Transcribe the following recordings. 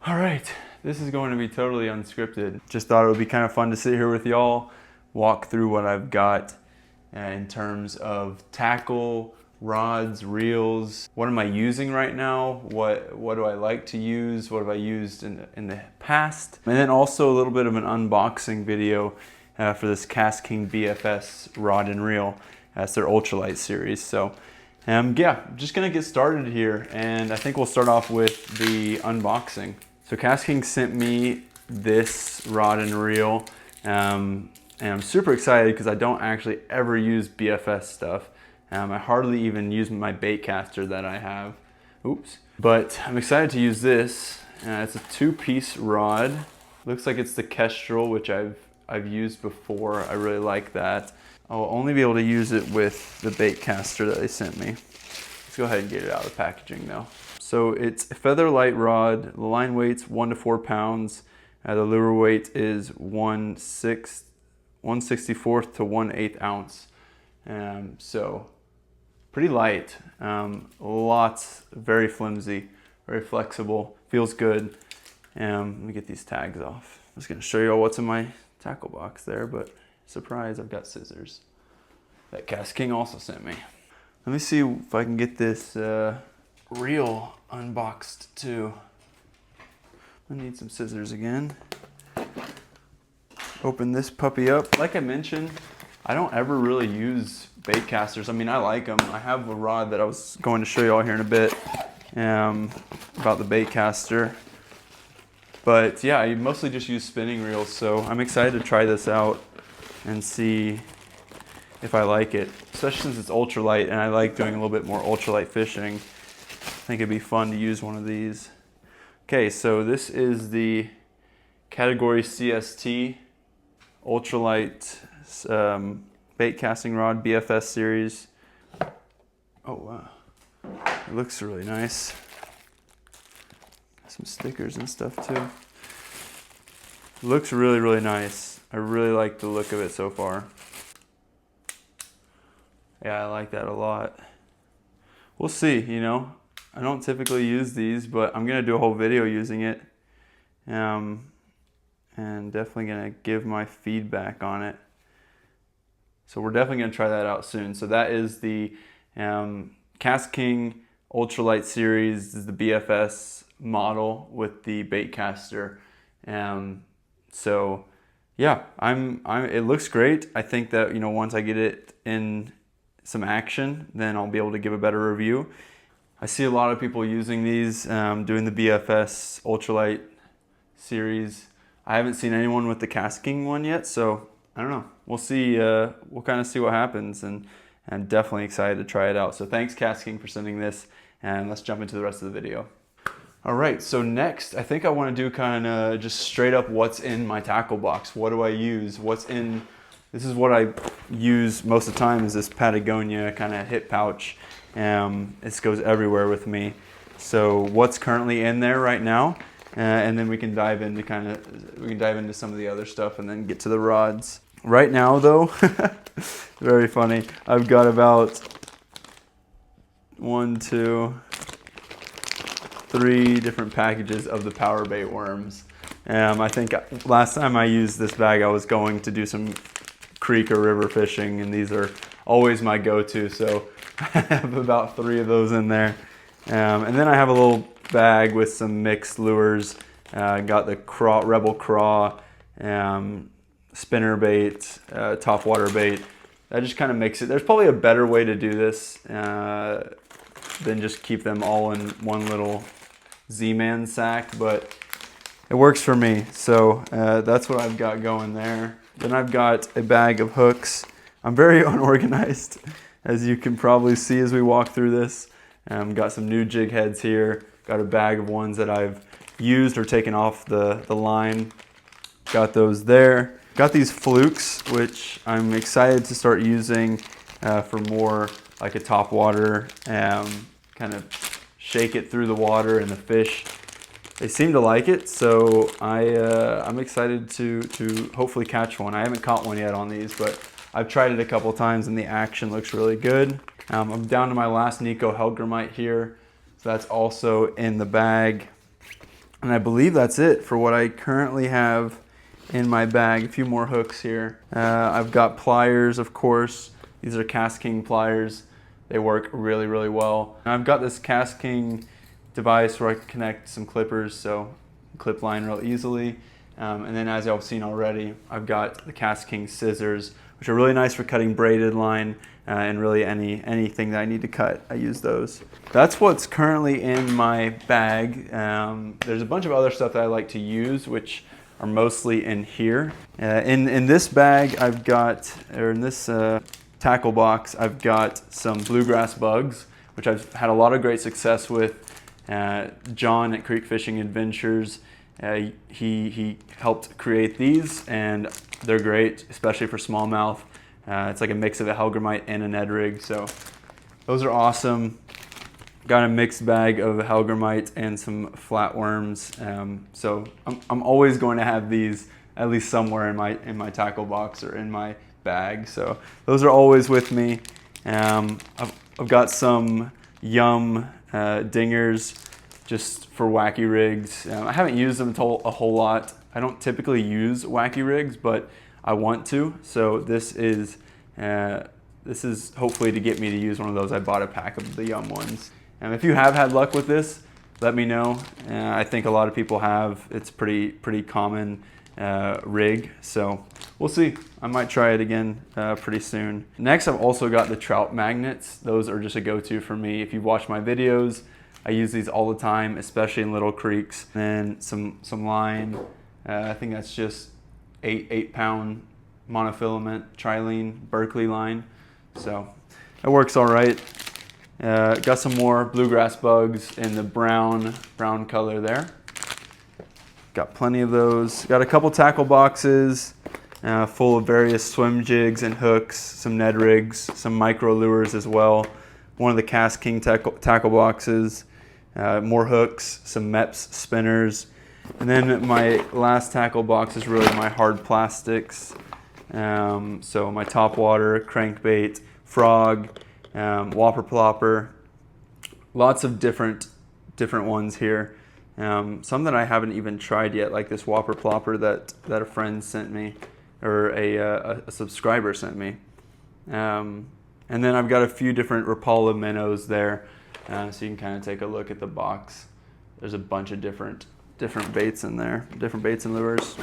All right, this is going to be totally unscripted. Just thought it would be kind of fun to sit here with y'all, walk through what I've got in terms of tackle, rods, reels. What am I using right now? What do I like to use? What have I used in the past? And then also a little bit of an unboxing video for this KastKing BFS rod and reel. That's their ultralight series. So yeah, just gonna get started here, and I think we'll start off with the unboxing. So KastKing sent me this rod and reel, and I'm super excited because I don't actually ever use BFS stuff. I hardly even use my bait caster that I have. Oops. But I'm excited to use this. It's a 2-piece rod. Looks like it's the Kestrel, which I've used before. I really like that. I'll only be able to use it with the bait caster that they sent me. Let's go ahead and get it out of the packaging though. So it's a feather light rod. The line weight's 1 to 4 pounds. The lure weight is 1/64 to 1/8 ounce. So pretty light. Very flimsy, very flexible, feels good. Let me get these tags off. I'm just gonna show you all what's in my tackle box there, but surprise, I've got scissors that KastKing also sent me. Let me see if I can get this reel unboxed too. I need some scissors again. Open this puppy up. Like I mentioned, I don't ever really use bait casters. I mean, I like them. I have a rod that I was going to show you all here in a bit about the bait caster. But yeah, I mostly just use spinning reels, so I'm excited to try this out and see if I like it, especially since it's ultralight and I like doing a little bit more ultralight fishing. I think it'd be fun to use one of these. Okay, so this is the category CST ultralight bait casting rod BFS series. Oh wow, it looks really nice. Some stickers and stuff too. Looks really, really nice. I really like the look of it so far. Yeah, I like that a lot. We'll see, you know. I don't typically use these, but I'm gonna do a whole video using it. And definitely gonna give my feedback on it. So we're definitely gonna try that out soon. So that is the KastKing Ultralight series. This is the BFS model with the bait caster. So yeah, it looks great. I think that, you know, once I get it in some action, then I'll be able to give a better review. I see a lot of people using these, doing the BFS Ultralight series. I haven't seen anyone with the KastKing one yet, so I don't know. We'll see. We'll kind of see what happens, and I'm definitely excited to try it out. So thanks KastKing for sending this, and let's jump into the rest of the video. All right, so next, I think I want to do kind of just straight up what's in my tackle box. What do I use? This is what I use most of the time, is this Patagonia kind of hip pouch. This goes everywhere with me. So what's currently in there right now, and then we can dive into some of the other stuff and then get to the rods. Right now though, very funny. I've got about 1, 2, 3 different packages of the power bait worms. I think last time I used this bag, I was going to do some creek or river fishing, and these are always my go-to. So I have about 3 of those in there. And then I have a little bag with some mixed lures. Got the Rebel Craw, spinner bait, top water bait. That just kind of makes it. There's probably a better way to do this than just keep them all in one little Z-Man sack, but it works for me. So that's what I've got going there. Then I've got a bag of hooks. I'm very unorganized, as you can probably see as we walk through this. Got some new jig heads here. Got a bag of ones that I've used or taken off the line. Got those there. Got these flukes, which I'm excited to start using for more like a top water, kind of shake it through the water and the fish. They seem to like it, so I'm excited to hopefully catch one. I haven't caught one yet on these, but I've tried it a couple times and the action looks really good. I'm down to my last Nico Helgramite here, so that's also in the bag. And I believe that's it for what I currently have in my bag. A few more hooks here. I've got pliers, of course. These are KastKing pliers. They work really, really well. And I've got this KastKing device where I can connect some clippers, so clip line real easily. And then, as y'all have seen already, I've got the KastKing scissors, which are really nice for cutting braided line and really anything that I need to cut, I use those. That's what's currently in my bag. There's a bunch of other stuff that I like to use, which are mostly in here. In this bag, I've got, or in this tackle box, I've got some bluegrass bugs, which I've had a lot of great success with. John at Creek Fishing Adventures, he helped create these, and they're great, especially for smallmouth. It's like a mix of a hellgrammite and a Ned rig, so those are awesome. Got a mixed bag of hellgrammite and some flatworms, so I'm always going to have these at least somewhere in my tackle box or in my bag. So those are always with me. I've got some Yum dingers just for wacky rigs. I haven't used them a whole lot. I don't typically use wacky rigs, but I want to. So this is hopefully to get me to use one of those. I bought a pack of the Yum ones. And if you have had luck with this, let me know. I think a lot of people have. It's pretty common rig, so we'll see. I might try it again pretty soon. Next, I've also got the trout magnets. Those are just a go-to for me. If you've watched my videos, I use these all the time, especially in little creeks. Then some line. I think that's just 8-pound monofilament trilene Berkeley line. So it works all right. Got some more bluegrass bugs in the brown color there. Got plenty of those. Got a couple tackle boxes full of various swim jigs and hooks, some Ned rigs, some micro lures as well. One of the KastKing tackle boxes, more hooks, some MEPS spinners. And then my last tackle box is really my hard plastics. So my topwater, crankbait, frog, whopper plopper, lots of different ones here. Some that I haven't even tried yet, like this whopper plopper that a friend sent me, or a subscriber sent me. And then I've got a few different Rapala minnows there, so you can kind of take a look at the box. There's a bunch of different baits in there, different baits and lures.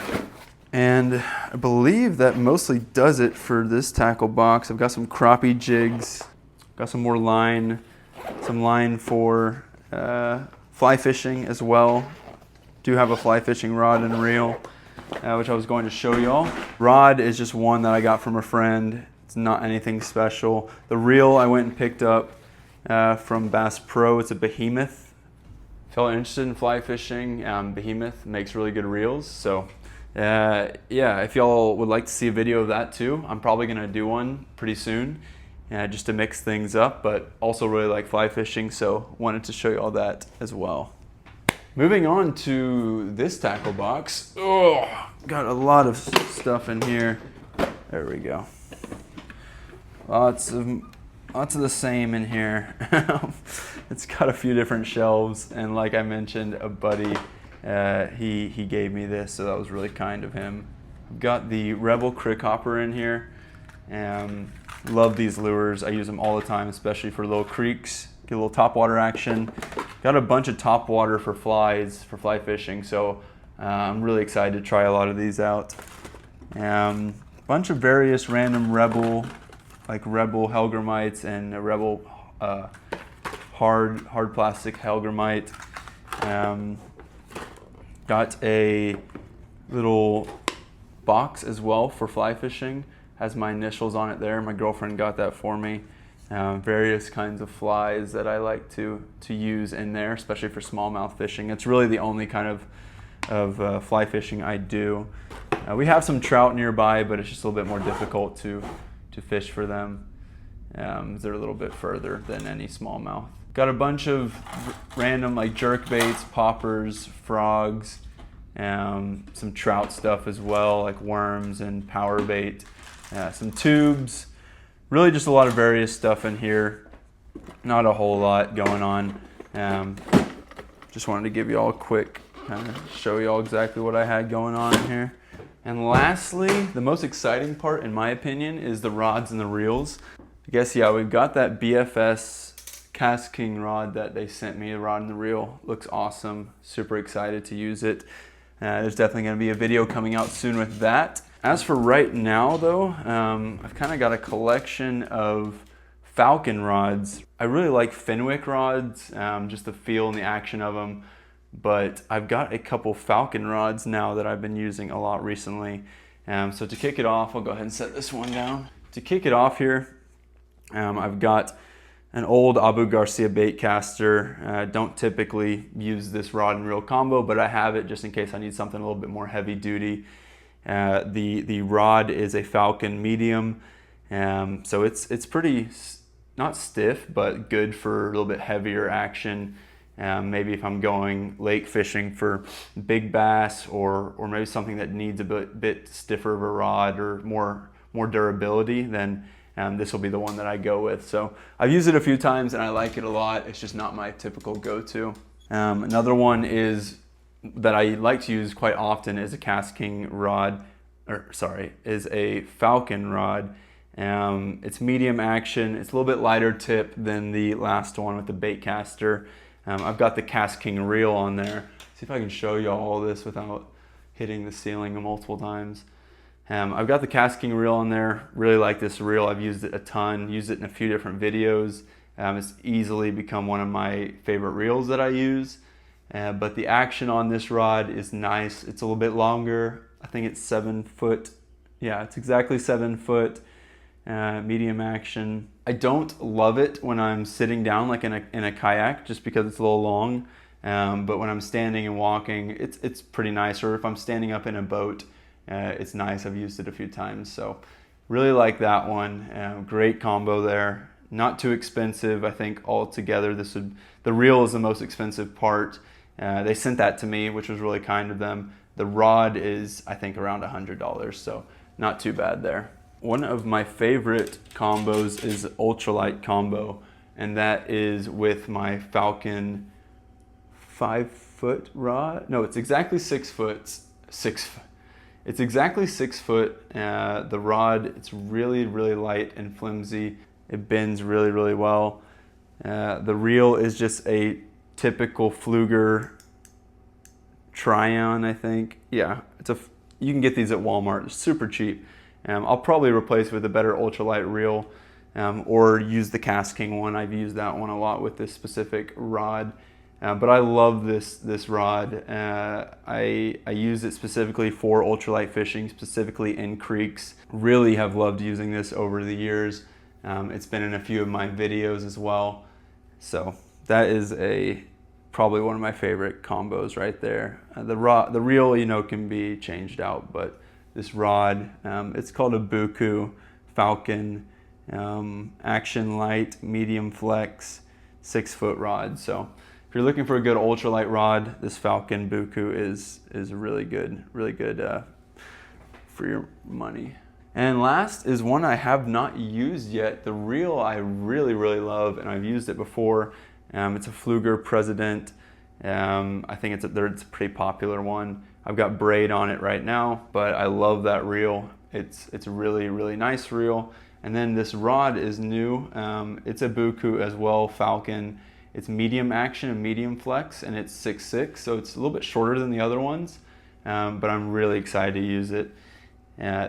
And I believe that mostly does it for this tackle box. I've got some crappie jigs, got some more line, some line for fly fishing as well. Do have a fly fishing rod and reel, which I was going to show y'all. Rod is just one that I got from a friend. It's not anything special. The reel I went and picked up from Bass Pro. It's a Behemoth. If y'all are interested in fly fishing, Behemoth makes really good reels. So yeah, if y'all would like to see a video of that too, I'm probably gonna do one pretty soon. Just to mix things up, but also really like fly fishing, so wanted to show you all that as well. Moving on to this tackle box. Oh, got a lot of stuff in here. There we go. Lots of the same in here. It's got a few different shelves, and like I mentioned, a buddy, he gave me this, so that was really kind of him. I've got the Rebel Crick Hopper in here. Love these lures. I use them all the time, especially for little creeks. Get a little topwater action. Got a bunch of topwater for flies, for fly fishing, so I'm really excited to try a lot of these out. Bunch of various random Rebel hellgrammites and a Rebel hard plastic hellgrammite. Got a little box as well for fly fishing. Has my initials on it there. My girlfriend got that for me. Various kinds of flies that I like to use in there, especially for smallmouth fishing. It's really the only kind of fly fishing I do. We have some trout nearby, but it's just a little bit more difficult to fish for them. They're a little bit further than any smallmouth. Got a bunch of random like jerk baits, poppers, frogs, some trout stuff as well, like worms and power bait. Some tubes, really just a lot of various stuff in here. Not a whole lot going on. Just wanted to give you all a quick kind of show you all exactly what I had going on here. And lastly, the most exciting part, in my opinion, is the rods and the reels. I guess, yeah, we've got that BFS KastKing rod that they sent me, the rod and the reel. Looks awesome. Super excited to use it. There's definitely going to be a video coming out soon with that. As for right now, though, I've kind of got a collection of Falcon rods. I really like Fenwick rods, just the feel and the action of them. But I've got a couple Falcon rods now that I've been using a lot recently. So to kick it off, I'll go ahead and set this one down. To kick it off here, I've got an old Abu Garcia bait caster. Don't typically use this rod and reel combo, but I have it just in case I need something a little bit more heavy duty. The rod is a Falcon medium, so it's pretty, not stiff, but good for a little bit heavier action. Maybe if I'm going lake fishing for big bass, or maybe something that needs a bit stiffer of a rod or more durability, then this will be the one that I go with. So I've used it a few times and I like it a lot. It's just not my typical go-to. Another one is that I like to use quite often is a KastKing rod, is a Falcon rod. It's medium action. It's a little bit lighter tip than the last one with the bait caster. I've got the KastKing reel on there. See if I can show you all this without hitting the ceiling multiple times. I've got the KastKing reel on there. Really like this reel. I've used it a ton, used it in a few different videos. It's easily become one of my favorite reels that I use. But the action on this rod is nice. It's a little bit longer. I think it's 7 foot. Yeah, it's exactly 7 foot. Medium action. I don't love it when I'm sitting down like in a kayak, just because it's a little long. But when I'm standing and walking, it's pretty nice. Or if I'm standing up in a boat, it's nice. I've used it a few times, so really like that one. Great combo there. Not too expensive. I think altogether the reel is the most expensive part. They sent that to me, which was really kind of them. The rod is, I think, around $100, so not too bad there. One of my favorite combos is ultralight combo, and that is with my Falcon 5 foot rod. No, it's exactly 6 foot. It's exactly 6 foot. The rod, it's really, really light and flimsy. It bends really, really well. The reel is just a typical Fluger Tryon, I think. Yeah, you can get these at Walmart. It's super cheap. I'll probably replace with a better ultralight reel, or use the KastKing one. I've used that one a lot with this specific rod. But I love this rod. I use it specifically for ultralight fishing, specifically in creeks. Really have loved using this over the years. It's been in a few of my videos as well. So that is probably one of my favorite combos right there. The reel, can be changed out, but this rod, it's called a Buku Falcon Action Light Medium Flex 6 foot rod. So if you're looking for a good ultralight rod, this Falcon Buku is really good for your money. And last is one I have not used yet. The reel I really, really love, and I've used it before. It's a Fluger President. I think it's a pretty popular one. I've got braid on it right now, but I love that reel. It's a really, really nice reel. And then this rod is new. It's a Buku as well, Falcon. It's medium action and medium flex, and it's 6'6", so it's a little bit shorter than the other ones, but I'm really excited to use it.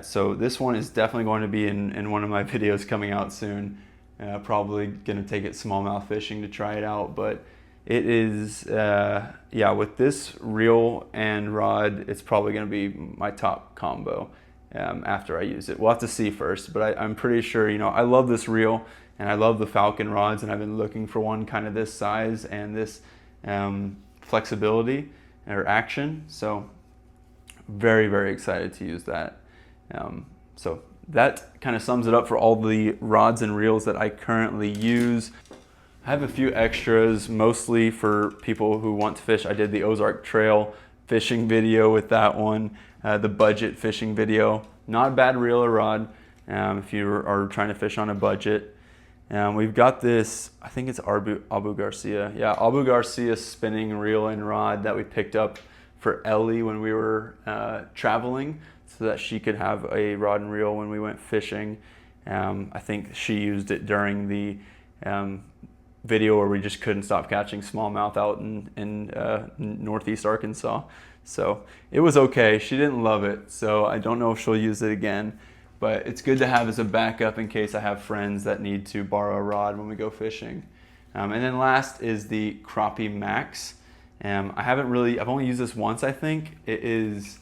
So this one is definitely going to be in one of my videos coming out soon. Probably going to take it smallmouth fishing to try it out, but it is, with this reel and rod, it's probably going to be my top combo after I use it. We'll have to see first, but I'm pretty sure, I love this reel and I love the Falcon rods, and I've been looking for one kind of this size and this flexibility or action. So very, very excited to use that. So that kind of sums it up for all the rods and reels that I currently use. I have a few extras, mostly for people who want to fish. I did the Ozark Trail fishing video with that one, the budget fishing video. Not a bad reel or rod if you are trying to fish on a budget. We've got this, I think it's Abu Garcia. Yeah, Abu Garcia spinning reel and rod that we picked up for Ellie when we were traveling, so that she could have a rod and reel when we went fishing. I think she used it during the video where we just couldn't stop catching smallmouth out in northeast Arkansas. So it was okay. She didn't love it, so I don't know if she'll use it again. But it's good to have as a backup in case I have friends that need to borrow a rod when we go fishing. And then last is the Crappie Max. I've only used this once, I think. It is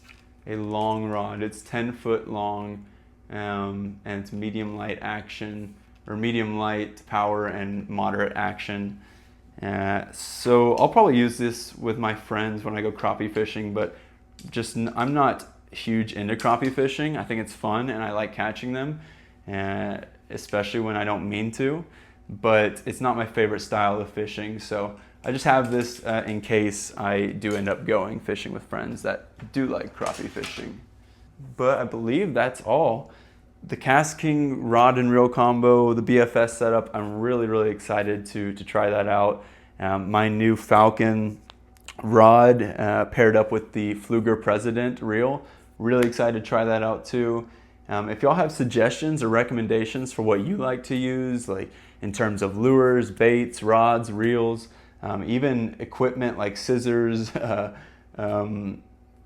a long rod. It's 10 foot long, and it's medium light action, or medium light power and moderate action. So I'll probably use this with my friends when I go crappie fishing, but I'm not huge into crappie fishing. I think it's fun and I like catching them, especially when I don't mean to, but it's not my favorite style of fishing. So I just have this in case I do end up going fishing with friends that do like crappie fishing. But I believe that's all. The KastKing rod and reel combo, the BFS setup, I'm really excited to try that out. My new Falcon rod paired up with the Pfluger President reel. Really excited to try that out too. If y'all have suggestions or recommendations for what you like to use, like in terms of lures, baits, rods, reels, even equipment like scissors,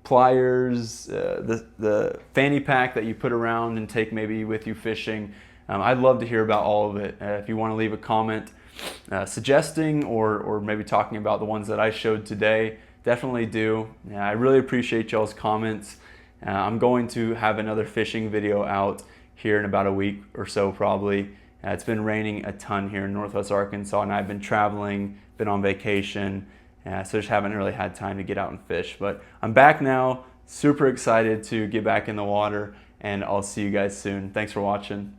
pliers, the fanny pack that you put around and take maybe with you fishing, I'd love to hear about all of it. If you want to leave a comment suggesting or maybe talking about the ones that I showed today, definitely do. I really appreciate y'all's comments. I'm going to have another fishing video out here in about a week or so probably. It's been raining a ton here in Northwest Arkansas, and I've been traveling, been on vacation, so just haven't really had time to get out and fish. But I'm back now, super excited to get back in the water, and I'll see you guys soon. Thanks for watching.